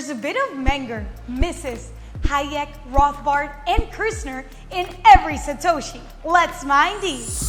There's a bit of Menger, Mises, Hayek, Rothbard, and Kirchner in every Satoshi. Let's mind these.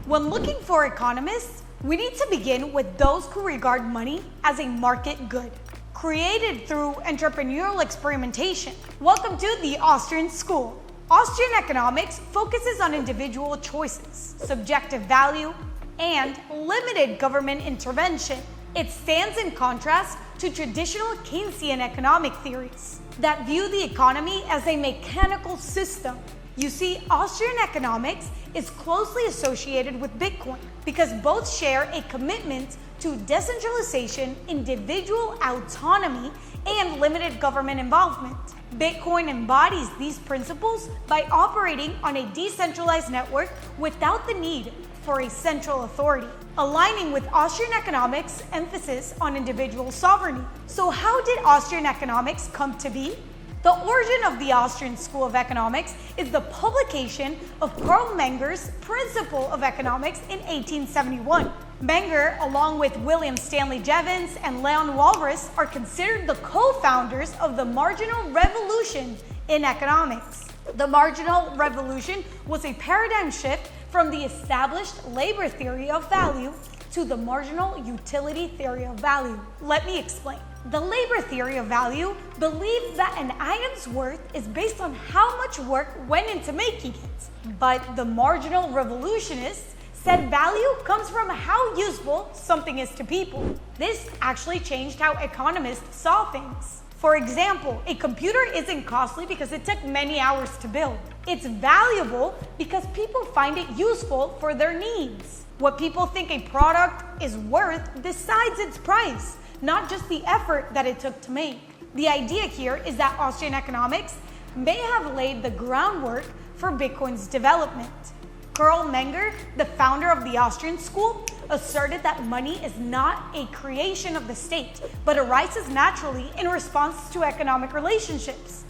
When looking for economists, we need to begin with those who regard money as a market good, created through entrepreneurial experimentation. Welcome to the Austrian School. Austrian economics focuses on individual choices, subjective value, and limited government intervention. It stands in contrast to traditional Keynesian economic theories that view the economy as a mechanical system. You see, Austrian economics is closely associated with Bitcoin because both share a commitment to decentralization, individual autonomy, and limited government involvement. Bitcoin embodies these principles by operating on a decentralized network without the need for a central authority, aligning with Austrian economics' emphasis on individual sovereignty. So how did Austrian economics come to be? The origin of the Austrian School of Economics is the publication of Carl Menger's Principle of Economics in 1871. Menger, along with William Stanley Jevons and Leon Walras, are considered the co-founders of the marginal revolution in economics. The marginal revolution was a paradigm shift from the established labor theory of value to the marginal utility theory of value. Let me explain. The labor theory of value believed that an item's worth is based on how much work went into making it. But the marginal revolutionists said value comes from how useful something is to people. This actually changed how economists saw things. For example, a computer isn't costly because it took many hours to build. It's valuable because people find it useful for their needs. What people think a product is worth decides its price, not just the effort that it took to make. The idea here is that Austrian economics may have laid the groundwork for Bitcoin's development. Carl Menger, the founder of the Austrian School, asserted that money is not a creation of the state, but arises naturally in response to economic relationships.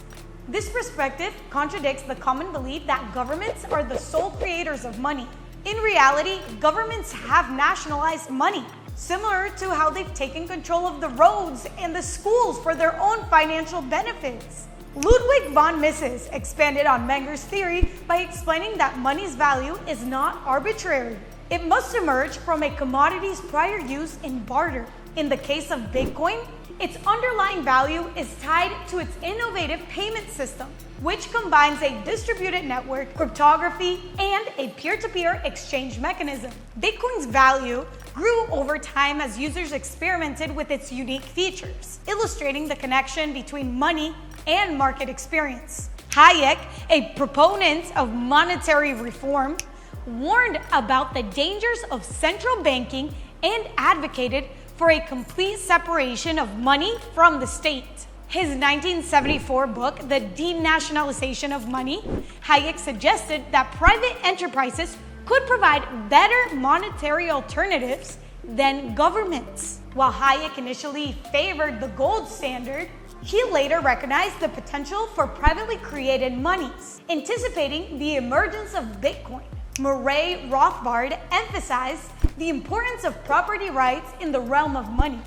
This perspective contradicts the common belief that governments are the sole creators of money. In reality, governments have nationalized money, similar to how they've taken control of the roads and the schools for their own financial benefits. Ludwig von Mises expanded on Menger's theory by explaining that money's value is not arbitrary. It must emerge from a commodity's prior use in barter. In the case of Bitcoin, its underlying value is tied to its innovative payment system, which combines a distributed network, cryptography, and a peer-to-peer exchange mechanism. Bitcoin's value grew over time as users experimented with its unique features, illustrating the connection between money and market experience. Hayek, a proponent of monetary reform, warned about the dangers of central banking and advocated for a complete separation of money from the state. His 1974 book, The Denationalization of Money, Hayek suggested that private enterprises could provide better monetary alternatives than governments. While Hayek initially favored the gold standard, he later recognized the potential for privately created monies, anticipating the emergence of Bitcoin. Murray Rothbard emphasized the importance of property rights in the realm of money.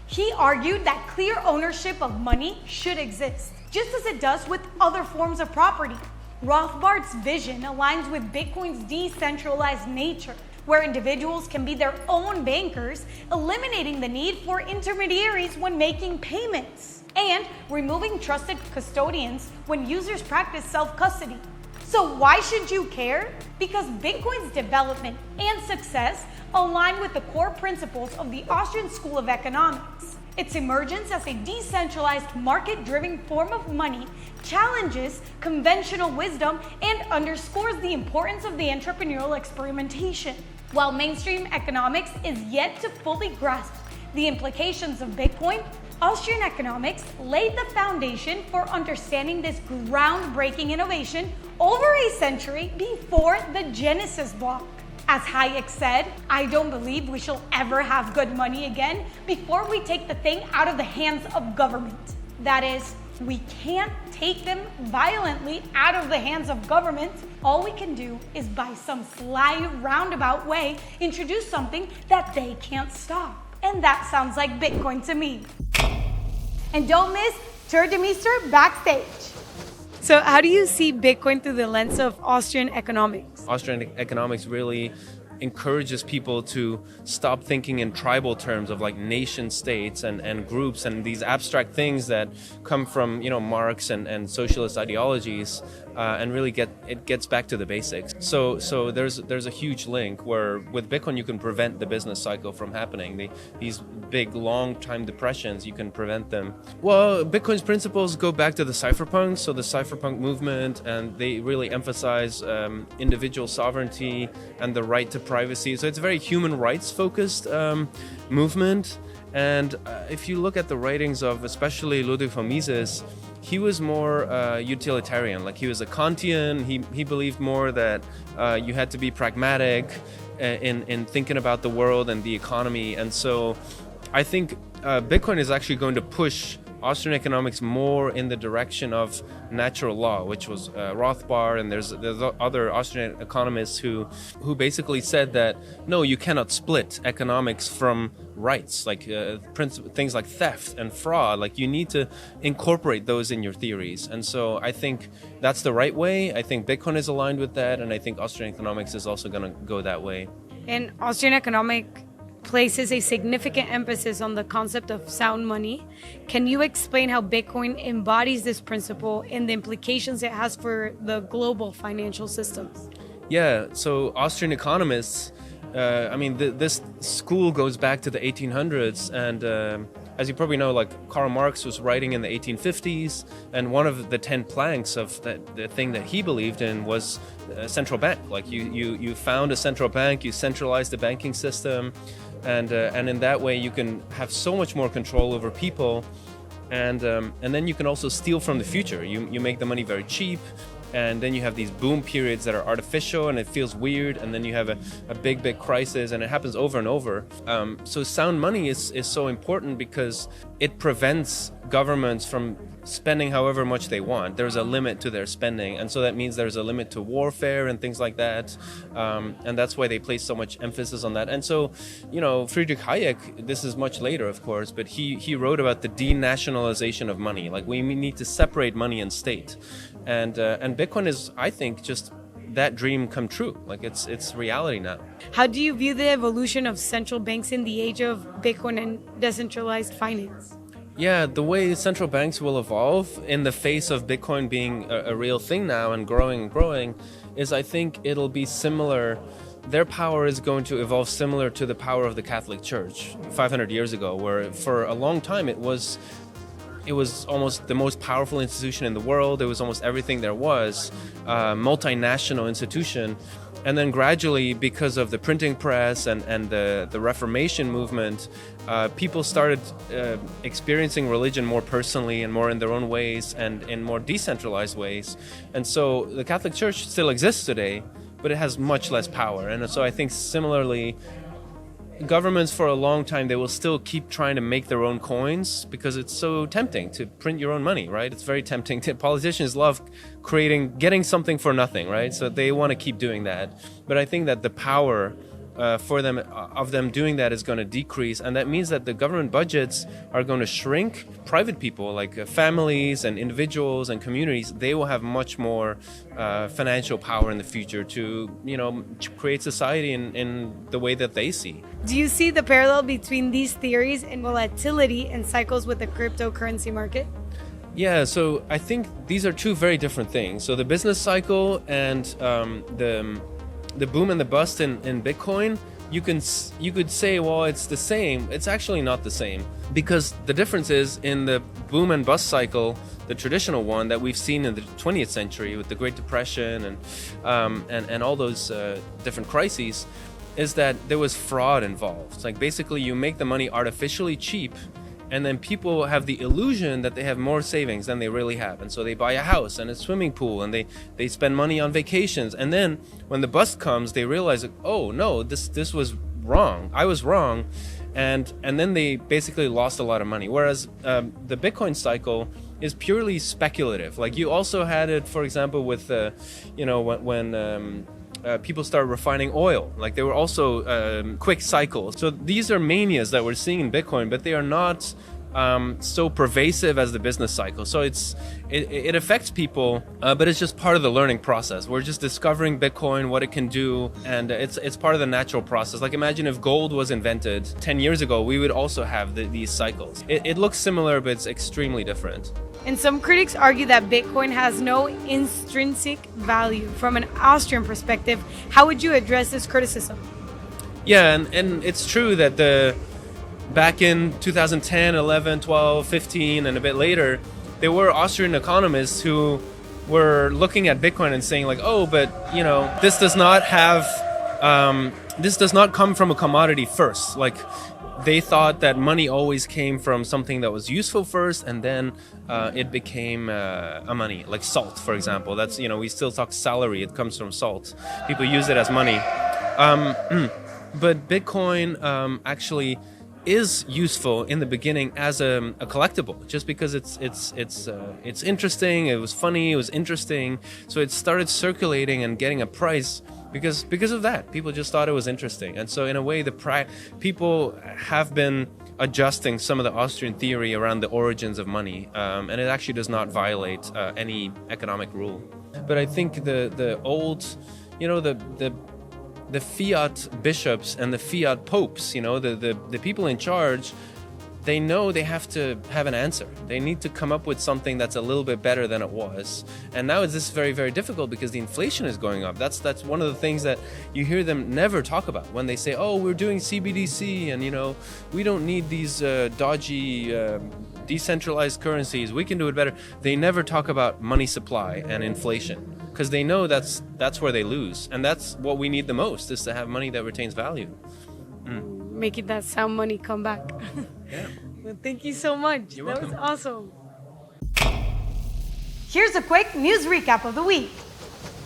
He argued that clear ownership of money should exist, just as it does with other forms of property. Rothbard's vision aligns with Bitcoin's decentralized nature, where individuals can be their own bankers, eliminating the need for intermediaries when making payments, and removing trusted custodians when users practice self-custody. So why should you care? Because Bitcoin's development and success align with the core principles of the Austrian School of Economics. Its emergence as a decentralized, market-driven form of money challenges conventional wisdom and underscores the importance of the entrepreneurial experimentation. While mainstream economics is yet to fully grasp the implications of Bitcoin, Austrian economics laid the foundation for understanding this groundbreaking innovation over a century before the Genesis block. As Hayek said, "I don't believe we shall ever have good money again before we take the thing out of the hands of government." That is, we can't take them violently out of the hands of government. All we can do is by some sly roundabout way introduce something that they can't stop. And that sounds like Bitcoin to me. And don't miss Tuur Demeester Backstage. So how do you see Bitcoin through the lens of Austrian economics? Austrian economics really encourages people to stop thinking in tribal terms of like nation states and groups and these abstract things that come from, Marx and socialist ideologies, and really gets back to the basics. So there's a huge link where with Bitcoin you can prevent the business cycle from happening. These big long time depressions, you can prevent them. Well, Bitcoin's principles go back to the cypherpunks, so the cypherpunk movement, and they really emphasize individual sovereignty and the right to privacy. So it's a very human rights focused movement. And if you look at the writings of especially Ludwig von Mises, he was more utilitarian. Like he was a Kantian. He believed more that you had to be pragmatic in thinking about the world and the economy. And so I think Bitcoin is actually going to push Austrian economics more in the direction of natural law, which was Rothbard, and there's other Austrian economists who basically said that no, you cannot split economics from rights, like things like theft and fraud. Like you need to incorporate those in your theories, and so I think that's the right way. I think Bitcoin is aligned with that, and I think Austrian economics is also going to go that way. And Austrian economic places a significant emphasis on the concept of sound money. Can you explain how Bitcoin embodies this principle and the implications it has for the global financial systems? Yeah, so Austrian economists, this school goes back to the 1800s, and as you probably know, like Karl Marx was writing in the 1850s, and one of the 10 planks of the thing that he believed in was a central bank. Like you found a central bank, you centralized the banking system, and in that way you can have so much more control over people, and then you can also steal from the future. You make the money very cheap, and then you have these boom periods that are artificial and it feels weird, and then you have a big crisis, and it happens over and over. So sound money is so important because it prevents governments from spending however much they want. There's a limit to their spending, and so that means there's a limit to warfare and things like that, and that's why they place so much emphasis on that. And so, Friedrich Hayek, this is much later of course, but he wrote about the denationalization of money. Like we need to separate money and state, and Bitcoin is, I think, just that dream come true. Like it's reality now. How do you view the evolution of central banks in the age of Bitcoin and decentralized finance? Yeah, the way central banks will evolve in the face of Bitcoin being a real thing now and growing is, I think it'll be similar. Their power is going to evolve similar to the power of the Catholic Church 500 years ago, where for a long time it was almost the most powerful institution in the world. It was almost everything there was, multinational institution. And then gradually, because of the printing press and the Reformation movement, people started experiencing religion more personally and more in their own ways and in more decentralized ways. And so the Catholic Church still exists today, but it has much less power. And so I think similarly, governments for a long time, they will still keep trying to make their own coins because it's so tempting to print your own money, right? It's very tempting. Politicians love getting something for nothing, right? So they want to keep doing that. But I think that the power for them of them doing that is going to decrease, and that means that the government budgets are going to shrink. Private people like families and individuals and communities, they will have much more financial power in the future to create society in the way that they see. Do you see the parallel between these theories and volatility and cycles with the cryptocurrency market? Yeah, so I think these are two very different things. So the business cycle and the boom and the bust in Bitcoin, you could say, well, it's the same. It's actually not the same, because the difference is in the boom and bust cycle, the traditional one that we've seen in the 20th century with the Great Depression and all those different crises, is that there was fraud involved. It's like basically you make the money artificially cheap, and then people have the illusion that they have more savings than they really have. And so they buy a house and a swimming pool, and they spend money on vacations. And then when the bust comes, they realize, oh no, this was wrong. I was wrong. And then they basically lost a lot of money. Whereas the Bitcoin cycle is purely speculative. Like you also had it, for example, with when people started refining oil. Like they were also quick cycles. So these are manias that we're seeing in Bitcoin, but they are not so pervasive as the business cycle. So it affects people, but it's just part of the learning process. We're just discovering Bitcoin, what it can do, and it's part of the natural process. Like imagine if gold was invented 10 years ago, we would also have these cycles. It looks similar, but it's extremely different. And some critics argue that Bitcoin has no intrinsic value. From an Austrian perspective, how would you address this criticism? Yeah, and it's true that back in 2010, 11, 12, 15, and a bit later, there were Austrian economists who were looking at Bitcoin and saying like, oh, but this does not come from a commodity first. Like they thought that money always came from something that was useful first, and then it became a money, like salt, for example. That's, we still talk salary. It comes from salt. People use it as money. But Bitcoin actually is useful in the beginning as a collectible, just because it's interesting. It was funny. It was interesting. So it started circulating and getting a price because of that. People just thought it was interesting, and so in a way, people have been adjusting some of the Austrian theory around the origins of money, and it actually does not violate any economic rule. But I think the old, the fiat bishops and the fiat popes, the people in charge, they know they have to have an answer. They need to come up with something that's a little bit better than it was. And now this is very, very difficult because the inflation is going up. That's one of the things that you hear them never talk about when they say, oh, we're doing CBDC and, we don't need these dodgy decentralized currencies. We can do it better. They never talk about money supply and inflation, because they know that's where they lose, and that's what we need the most, is to have money that retains value. Making that sound money come back. Yeah. Well, thank you so much. You're That welcome. was awesome. Here's a quick news recap of the week.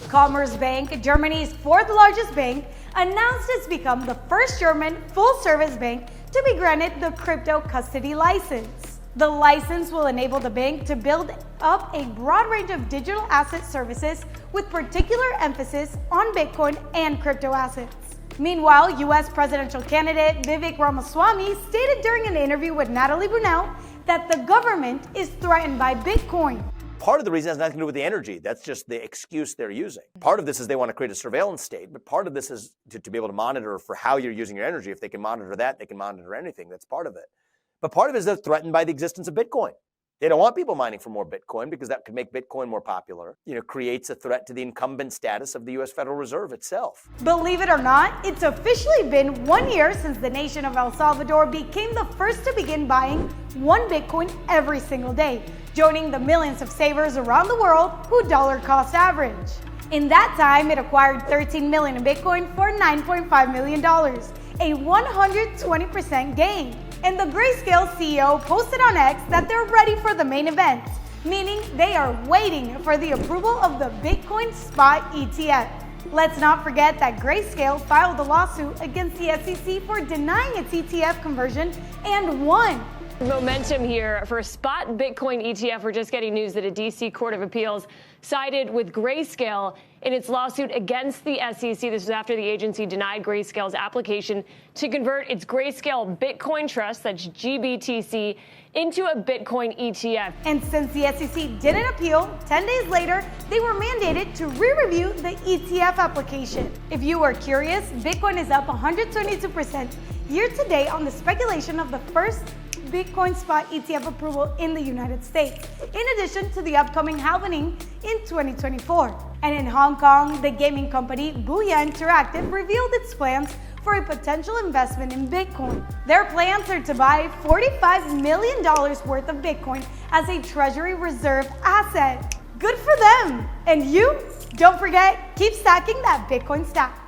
Commerzbank, Germany's fourth largest bank, announced it's become the first German full-service bank to be granted the crypto custody license. The license will enable the bank to build up a broad range of digital asset services with particular emphasis on Bitcoin and crypto assets. Meanwhile, U.S. presidential candidate Vivek Ramaswamy stated during an interview with Natalie Brunell that the government is threatened by Bitcoin. Part of the reason has nothing to do with the energy. That's just the excuse they're using. Part of this is they want to create a surveillance state, but part of this is to be able to monitor for how you're using your energy. If they can monitor that, they can monitor anything. That's part of it. But part of it is they're threatened by the existence of Bitcoin. They don't want people mining for more Bitcoin because that could make Bitcoin more popular. Creates a threat to the incumbent status of the U.S. Federal Reserve itself. Believe it or not, it's officially been 1 year since the nation of El Salvador became the first to begin buying one Bitcoin every single day, joining the millions of savers around the world who dollar cost average. In that time, it acquired 13 million in Bitcoin for $9.5 million, a 120% gain. And the Grayscale CEO posted on X that they're ready for the main event, meaning they are waiting for the approval of the Bitcoin Spot ETF. Let's not forget that Grayscale filed a lawsuit against the SEC for denying its ETF conversion and won. Momentum here for a spot Bitcoin ETF. We're just getting news that a D.C. Court of Appeals sided with Grayscale in its lawsuit against the SEC. This was after the agency denied Grayscale's application to convert its Grayscale Bitcoin Trust, that's GBTC, into a Bitcoin ETF. And since the SEC didn't appeal, 10 days later, they were mandated to re-review the ETF application. If you were curious, Bitcoin is up 122% year to date on the speculation of the first Bitcoin Spot ETF approval in the United States, in addition to the upcoming halving in 2024. And in Hong Kong, the gaming company Booyah Interactive revealed its plans for a potential investment in Bitcoin. Their plans are to buy $45 million worth of Bitcoin as a treasury reserve asset. Good for them! And you, don't forget, keep stacking that Bitcoin stack.